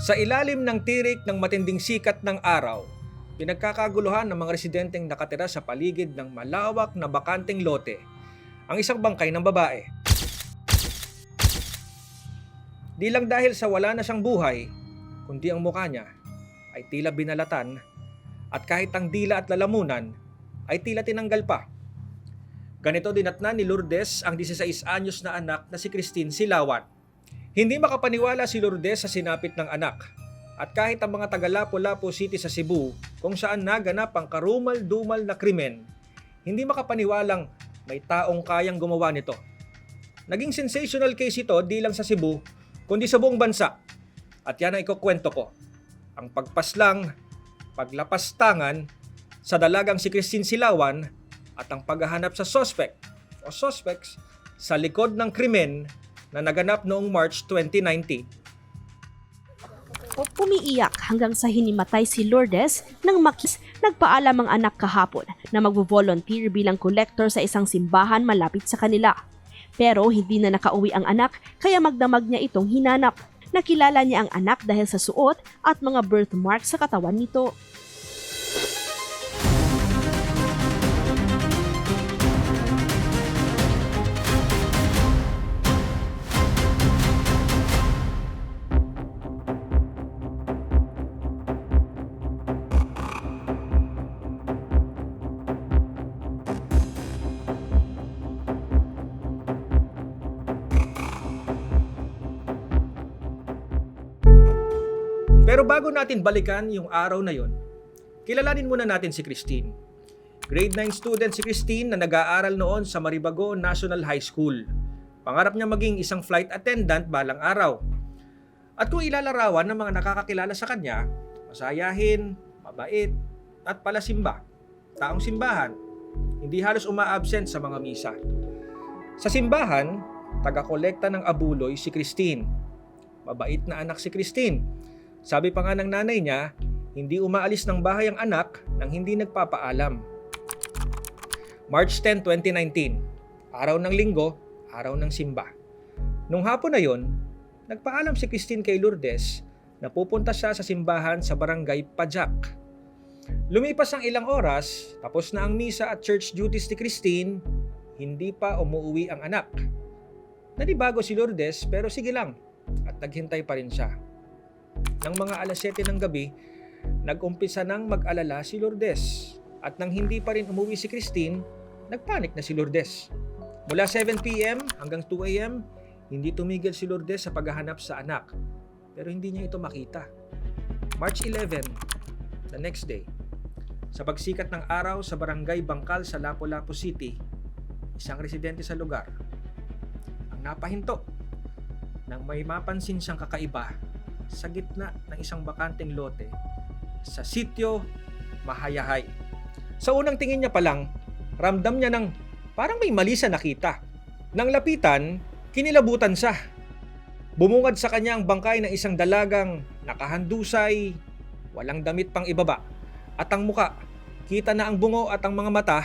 Sa ilalim ng tirik ng matinding sikat ng araw, pinagkakaguluhan ng mga residenteng nakatira sa paligid ng malawak na bakanteng lote ang isang bangkay ng babae. Di lang dahil sa wala na siyang buhay, kundi ang mukha niya ay tila binalatan at kahit ang dila at lalamunan ay tila tinanggal pa. Ganito dinatnan ni Lourdes ang 16 anyos na anak na si Christine Silawan. Hindi makapaniwala si Lourdes sa sinapit ng anak. At kahit ang mga taga Lapu-Lapu City sa Cebu, kung saan naganap ang karumal-dumal na krimen, hindi makapaniwalang may taong kayang gumawa nito. Naging sensational case ito di lang sa Cebu, kundi sa buong bansa. At yan ang ikukwento ko. Ang pagpaslang, paglapastangan sa dalagang si Christine Silawan at ang paghahanap sa suspect o suspects sa likod ng krimen na naganap noong March 2019. Umiiyak hanggang sa hinimatay si Lourdes nang nagpaalam ang anak kahapon na magvo-volunteer bilang collector sa isang simbahan malapit sa kanila. Pero hindi na nakauwi ang anak kaya magdamag niya itong hinanap. Nakilala niya ang anak dahil sa suot at mga birthmark sa katawan nito. Pero bago natin balikan yung araw na yon, kilalanin muna natin si Christine. Grade 9 student si Christine na nag-aaral noon sa Maribago National High School. Pangarap niya maging isang flight attendant balang araw. At kung ilalarawan ng mga nakakakilala sa kanya, masayahin, mabait, at palasimba. Taong simbahan, hindi halos uma-absent sa mga misa. Sa simbahan, taga-kolekta ng abuloy si Christine. Mabait na anak si Christine. Sabi pa nga ng nanay niya, hindi umaalis ng bahay ang anak nang hindi nagpapaalam. March 10, 2019, araw ng linggo, araw ng simba. Nung hapon na yon, nagpaalam si Christine kay Lourdes na pupunta siya sa simbahan sa barangay Pajak. Lumipas ang ilang oras, tapos na ang misa at church duties ni Christine, hindi pa umuwi ang anak. Nanibago si Lourdes pero sige lang at naghintay pa rin siya. Nang mga alas 7 ng gabi, nag-umpisa nang mag-alala si Lourdes. At nang hindi pa rin umuwi si Christine, nagpanik na si Lourdes. Mula 7 p.m. hanggang 2 a.m., hindi tumigil si Lourdes sa paghahanap sa anak. Pero hindi niya ito makita. March 11, the next day, sa pagsikat ng araw sa barangay Bangkal sa Lapu-Lapu City, isang residente sa lugar ang napahinto nang may mapansin siyang kakaiba sa gitna ng isang bakanteng lote sa sitio Mahayahay. Sa unang tingin niya pa lang, ramdam niya ng parang may mali sa nakita. Nang lapitan, kinilabutan siya. Bumungad sa kanya ang bangkay ng isang dalagang nakahandusay, walang damit pang ibaba, at ang muka, kita na ang bungo at ang mga mata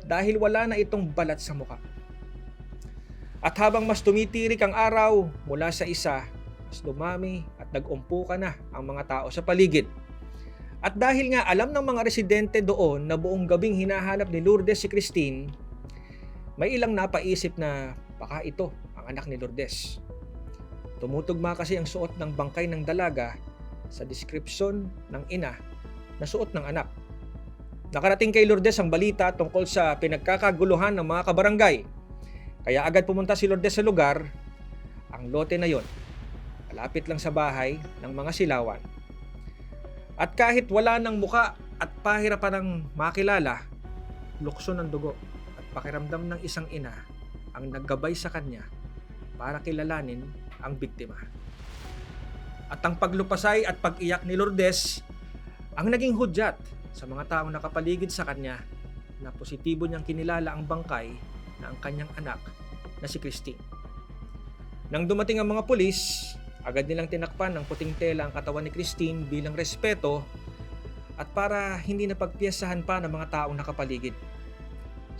dahil wala na itong balat sa muka. At habang mas tumitirik ang araw mula sa isa, mas dumami at nag-umpukan na ang mga tao sa paligid. At dahil nga alam ng mga residente doon na buong gabing hinahanap ni Lourdes si Christine, may ilang napaisip na baka ito ang anak ni Lourdes. Tumutugma kasi ang suot ng bangkay ng dalaga sa deskripsyon ng ina na suot ng anak. Nakarating kay Lourdes ang balita tungkol sa pinagkakaguluhan ng mga kabarangay. Kaya agad pumunta si Lourdes sa lugar. Ang lote na yon, malapit lang sa bahay ng mga Silawan. At kahit wala ng muka at pahirapan ng makilala, lukso ng dugo at pakiramdam ng isang ina ang naggabay sa kanya para kilalanin ang biktima. At ang paglupasay at pag-iyak ni Lourdes ang naging hudyat sa mga taong nakapaligid sa kanya na positibo niyang kinilala ang bangkay na ang kanyang anak na si Christine. Nang dumating ang mga pulis, agad nilang tinakpan ng puting tela ang katawan ni Christine bilang respeto at para hindi napagpiyasahan pa ng mga taong nakapaligid.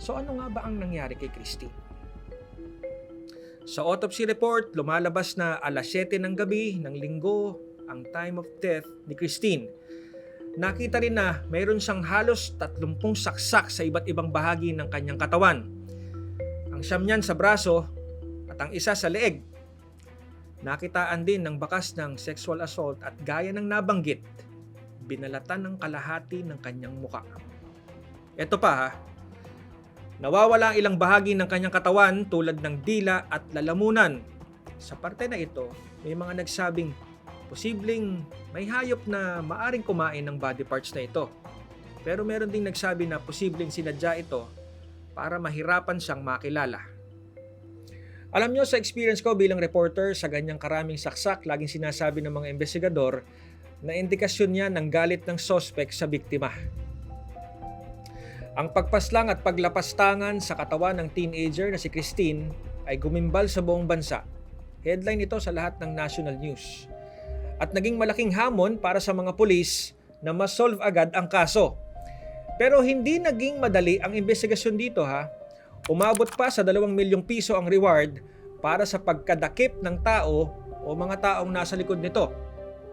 So ano nga ba ang nangyari kay Christine? Sa autopsy report, lumalabas na alas 7 ng gabi ng linggo, ang time of death ni Christine. Nakita rin na mayroon siyang halos 30 saksak sa iba't ibang bahagi ng kanyang katawan. Ang siyam niyan sa braso at ang isa sa leeg. Nakitaan din ng bakas ng sexual assault at gaya ng nabanggit, binalatan ng kalahati ng kanyang muka. Ito pa ha, nawawala ang ilang bahagi ng kanyang katawan tulad ng dila at lalamunan. Sa parte na ito, may mga nagsabing posibleng may hayop na maaring kumain ng body parts na ito. Pero meron ding nagsabi na posibleng sinadya ito para mahirapan siyang makilala. Alam nyo, sa experience ko bilang reporter sa ganyang karaming saksak, laging sinasabi ng mga investigador na indikasyon niya ng galit ng suspect sa biktima. Ang pagpaslang at paglapastangan sa katawan ng teenager na si Christine ay gumimbal sa buong bansa. Headline ito sa lahat ng national news. At naging malaking hamon para sa mga pulis na ma-solve agad ang kaso. Pero hindi naging madali ang investigasyon dito ha. Umabot pa sa 2 milyong piso ang reward para sa pagkadakip ng tao o mga taong nasa likod nito.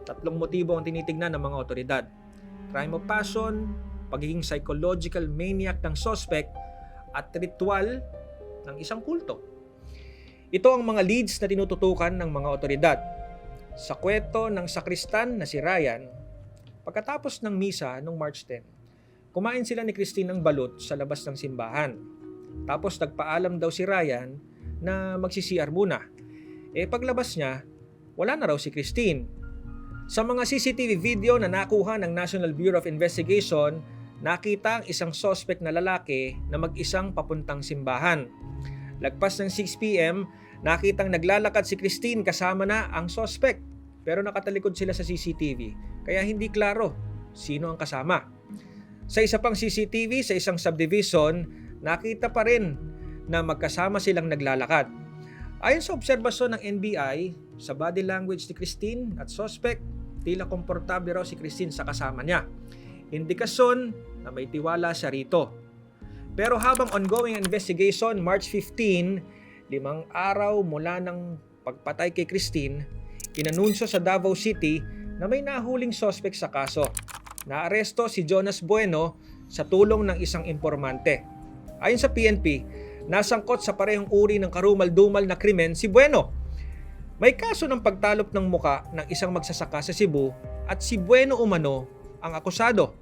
3 motibo ang tinitignan ng mga otoridad. Crime of passion, pagiging psychological maniac ng suspect, at ritual ng isang kulto. Ito ang mga leads na tinututukan ng mga otoridad. Sa kwento ng sakristan na si Ryan, pagkatapos ng misa noong March 10, kumain sila ni Christine ng balut sa labas ng simbahan. Tapos nagpaalam daw si Ryan na magsi-CR muna. Paglabas niya, wala na raw si Christine. Sa mga CCTV video na nakuha ng National Bureau of Investigation, nakita ang isang suspect na lalaki na mag-isang papuntang simbahan. Lagpas ng 6 p.m., nakitang naglalakad si Christine kasama na ang suspect. Pero nakatalikod sila sa CCTV, kaya hindi klaro sino ang kasama. Sa isa pang CCTV sa isang subdivision, nakita pa rin na magkasama silang naglalakad. Ayon sa obserbasyon ng NBI, sa body language ni Christine at suspect, tila komportable raw si Christine sa kasama niya. Indikasyon na may tiwala siya rito. Pero habang ongoing investigation, March 15, 5 araw mula ng pagpatay kay Christine, inanunsyo sa Davao City na may nahuling suspect sa kaso. Naaresto si Jonas Bueno sa tulong ng isang impormante. Ayon sa PNP, nasangkot sa parehong uri ng karumal-dumal na krimen si Bueno. May kaso ng pagtalop ng muka ng isang magsasaka sa Cebu at si Bueno umano ang akusado.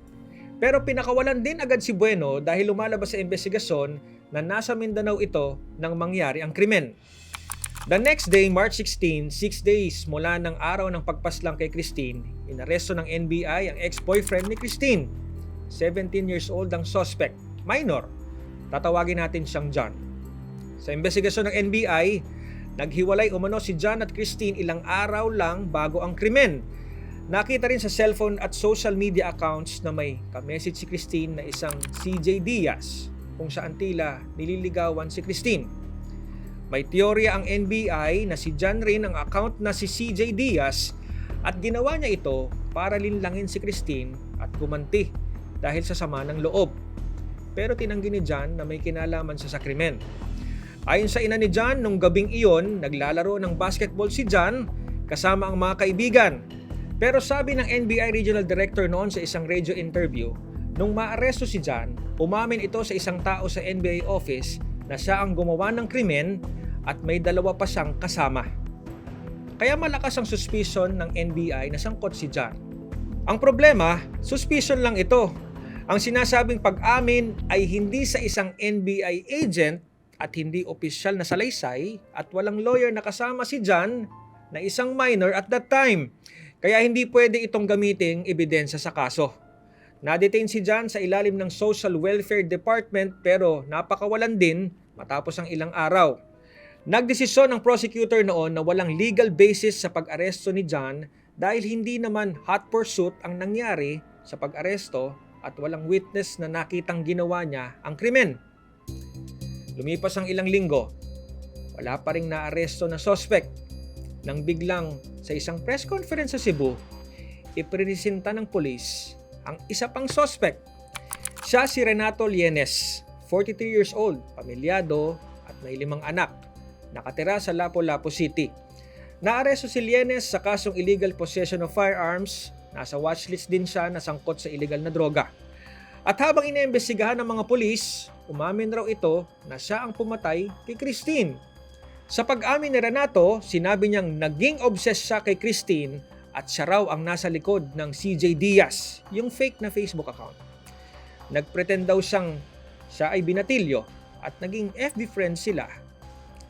Pero pinakawalan din agad si Bueno dahil lumalabas sa investigasyon na nasa Mindanao ito nang mangyari ang krimen. The next day, March 16, 6 days mula ng araw ng pagpaslang kay Christine, inaresto ng NBI ang ex-boyfriend ni Christine. 17 years old ang suspect, minor. Tatawagin natin siyang John. Sa investigasyon ng NBI, naghiwalay umano si John at Christine ilang araw lang bago ang krimen. Nakita rin sa cellphone at social media accounts na may ka-message si Christine na isang CJ Diaz, kung saan tila nililigawan si Christine. May teorya ang NBI na si John rin ang account na si CJ Diaz at ginawa niya ito para linlangin si Christine at gumanti dahil sa sama ng loob. Pero tinanggi ni John na may kinalaman sa krimen. Ayon sa ina ni John, nung gabing iyon, naglalaro ng basketball si John kasama ang mga kaibigan. Pero sabi ng NBI Regional Director noon sa isang radio interview, nung maaresto si John, umamin ito sa isang tao sa NBI office na siya ang gumawa ng krimen at may 2 pa siyang kasama. Kaya malakas ang suspicion ng NBI na sangkot si John. Ang problema, suspicion lang ito. Ang sinasabing pag-amin ay hindi sa isang NBI agent at hindi opisyal na salaysay at walang lawyer na kasama si John na isang minor at that time. Kaya hindi pwede itong gamiting ebidensya sa kaso. Na-detain si John sa ilalim ng Social Welfare Department pero napakawalan din matapos ang ilang araw. Nagdesisyon ng prosecutor noon na walang legal basis sa pag-aresto ni John dahil hindi naman hot pursuit ang nangyari sa pag-aresto at walang witness na nakitang ginawa niya ang krimen. Lumipas ang ilang linggo, wala pa ring naaresto na suspect. Nang biglang sa isang press conference sa Cebu, ipresenta ng pulis ang isa pang suspect. Siya si Renato Lienes, 43 years old, pamilyado at may 5 anak. Nakatira sa Lapu-Lapu City. Naaresto si Lienes sa kasong illegal possession of firearms. Nasa watchlist din siya na sangkot sa illegal na droga. At habang iniimbestigahan ng mga pulis, umamin raw ito na siya ang pumatay kay Christine. Sa pag-amin ni Renato, sinabi niyang naging obsessed siya kay Christine at siya raw ang nasa likod ng CJ Diaz, yung fake na Facebook account. Nagpretend daw siyang siya ay binatilyo at naging FB friends sila.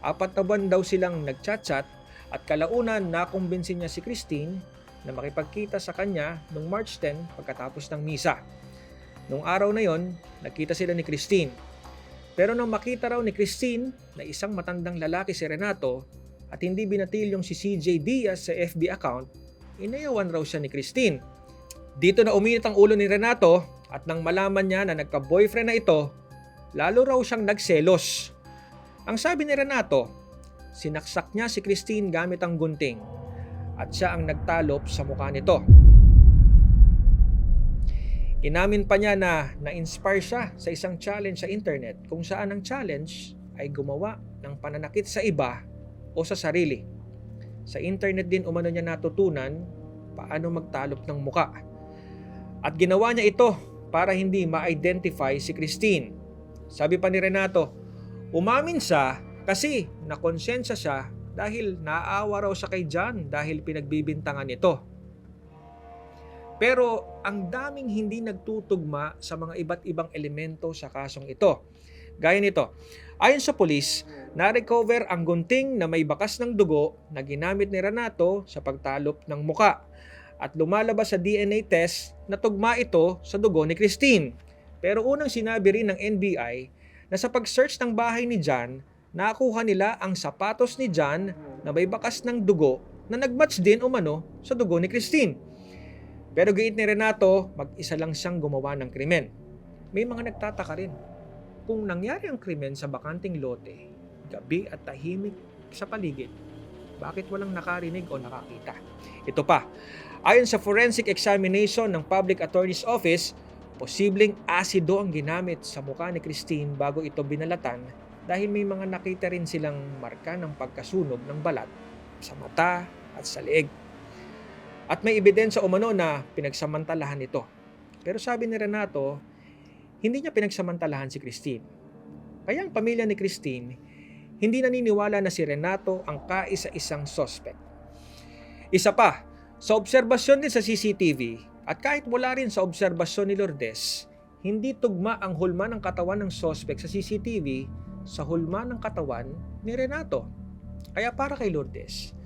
4 na buwan daw silang nagchat-chat at kalaunan nakumbinsin niya si Christine na makipagkita sa kanya noong March 10 pagkatapos ng misa. Noong araw na yon, nakita sila ni Christine. Pero nang makita raw ni Christine na isang matandang lalaki si Renato at hindi binatilyong si CJ Diaz sa FB account, inayawan raw siya ni Christine. Dito na uminit ang ulo ni Renato at nang malaman niya na nagka-boyfriend na ito, lalo raw siyang nagselos. Ang sabi ni Renato, sinaksak niya si Christine gamit ang gunting at siya ang nagtalop sa mukha nito. Inamin pa niya na na-inspire siya sa isang challenge sa internet kung saan ang challenge ay gumawa ng pananakit sa iba o sa sarili. Sa internet din umano niya natutunan paano magtalop ng muka. At ginawa niya ito para hindi ma-identify si Christine. Sabi pa ni Renato, umamin siya kasi nakonsensya siya dahil naawa raw siya kay John dahil pinagbibintangan nito. Pero ang daming hindi nagtutugma sa mga iba't ibang elemento sa kasong ito. Gaya nito, ayon sa pulis, na-recover ang gunting na may bakas ng dugo na ginamit ni Renato sa pagtalop ng muka at lumalabas sa DNA test na tugma ito sa dugo ni Christine. Pero unang sinabi rin ng NBI na sa pag-search ng bahay ni John, nakuha nila ang sapatos ni John na may bakas ng dugo na nagmatch din umano sa dugo ni Christine. Pero giit ni Renato, mag-isa lang siyang gumawa ng krimen. May mga nagtataka rin kung nangyari ang krimen sa bakanting lote, gabi at tahimik sa paligid, bakit walang nakarinig o nakakita? Ito pa, ayon sa forensic examination ng Public Attorney's Office, posibleng asido ang ginamit sa mukha ni Christine bago ito binalatan dahil may mga nakita rin silang marka ng pagkasunog ng balat sa mata at sa leeg. At may ebidensya umano na pinagsamantalahan ito. Pero sabi ni Renato, hindi niya pinagsamantalahan si Christine. Kaya ang pamilya ni Christine, hindi naniniwala na si Renato ang kaisa-isang suspect. Isa pa, sa obserbasyon din sa CCTV at kahit wala rin sa obserbasyon ni Lourdes, hindi tugma ang hulma ng katawan ng suspect sa CCTV sa hulma ng katawan ni Renato. Kaya para kay Lourdes,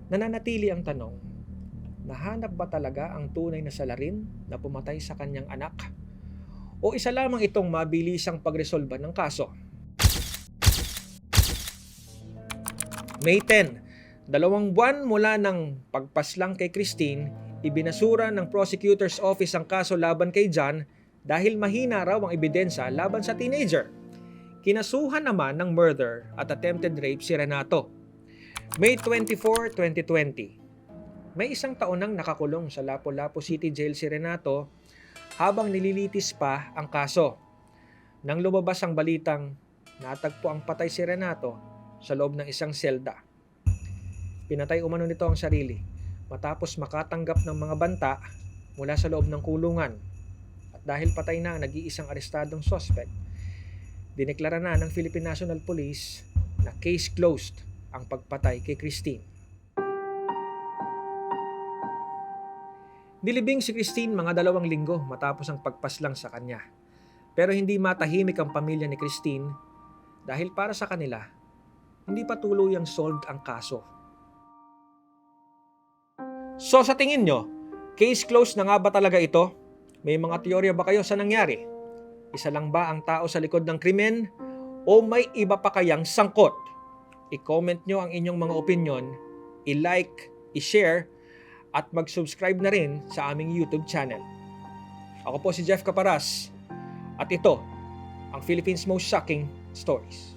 nananatili ang tanong, nahanap ba talaga ang tunay na salarin na pumatay sa kanyang anak? O isa lamang itong mabilisang pagresolba ng kaso? May 10, 2 buwan mula ng pagpaslang kay Christine, ibinasura ng prosecutor's office ang kaso laban kay John dahil mahina raw ang ebidensya laban sa teenager. Kinasuhan naman ng murder at attempted rape si Renato. May 24, 2020. May 1 taon nang nakakulong sa Lapu-Lapu City Jail si Renato habang nililitis pa ang kaso. Nang lumabas ang balitang natagpo ang patay si Renato sa loob ng isang selda. Pinatay umano nito ang sarili matapos makatanggap ng mga banta mula sa loob ng kulungan. At dahil patay na ang nag-iisang arestadong suspect, dineklara na ng Philippine National Police na case closed ang pagpatay kay Christine. Nilibing si Christine mga 2 linggo matapos ang pagpaslang sa kanya. Pero hindi matahimik ang pamilya ni Christine dahil para sa kanila, hindi pa tuluyang solved ang kaso. So sa tingin nyo, case closed na nga ba talaga ito? May mga teorya ba kayo sa nangyari? Isa lang ba ang tao sa likod ng krimen o may iba pa kayang sangkot? I-comment nyo ang inyong mga opinion, i-like, i-share, at mag-subscribe na rin sa aming YouTube channel. Ako po si Jeff Caparas at ito ang Philippines Most Shocking Stories.